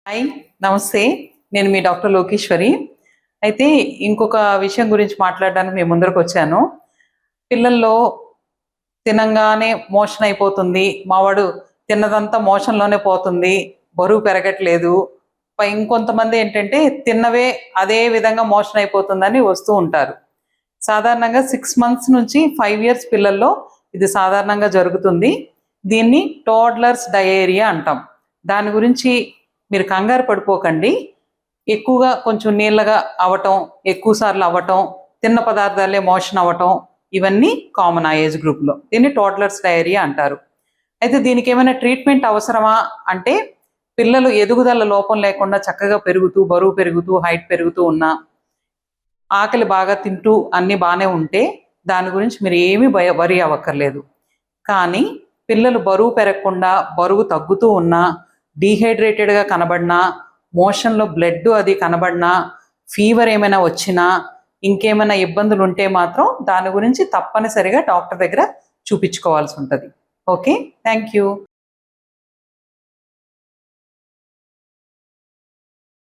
Hi, నమస్తే. నేను మీ doctor Lokeshwari. అయితే ఇంకొక విషయం గురించి మాట్లాడడానికి మీ ముందరకు వచ్చాను. పిల్లల్లో తినంగానే మోషన్ అయిపోతుంది. మావాడు తిన్నదంతా మోషన్‌లోనే పోతుంది. బరువు పెరగట్లేదు. ఇంకొంతమంది ఏంటంటే తిన్నవే అదే విధంగా మోషన్ అయిపోతుందని వస్తూ ఉంటారు. సాధారణంగా 6 మంత్స్ నుంచి 5 ఇయర్స్ పిల్లల్లో ఇది సాధారణంగా జరుగుతుంది. దీన్ని టోడ్లర్స్ డయేరియా అంటాం. దాని గురించి మీరు కంగారు పడిపోకండి. ఎక్కువగా కొంచెం నీళ్ళగా అవ్వటం, ఎక్కువ సార్లు అవ్వటం, తిన్న పదార్థాలే మోషన్ అవ్వటం ఇవన్నీ కామన్ ఆ ఏజ్ గ్రూప్‌లో. దీన్ని టోడ్లర్స్ డయేరియా అంటారు. అయితే దీనికి ఏమైనా ట్రీట్మెంట్ అవసరమా అంటే, పిల్లలు ఎదుగుదల లోపం లేకుండా చక్కగా పెరుగుతూ, బరువు పెరుగుతూ, హైట్ పెరుగుతూ ఉన్నా, ఆకలి బాగా తింటూ అన్నీ బానే ఉంటే దాని గురించి మీరు ఏమీ వరీ అవ్వక్కర్లేదు. కానీ పిల్లలు బరువు పెరగకుండా, బరువు తగ్గుతూ ఉన్నా, డీహైడ్రేటెడ్‌గా కనబడినా, మోషన్‌లో బ్లడ్ అది కనబడినా, ఫీవర్ ఏమైనా వచ్చినా, ఇంకేమైనా ఇబ్బందులు ఉంటే మాత్రం దాని గురించి తప్పనిసరిగా డాక్టర్ దగ్గర చూపించుకోవాల్సి ఉంటది. ఓకే. Thank you.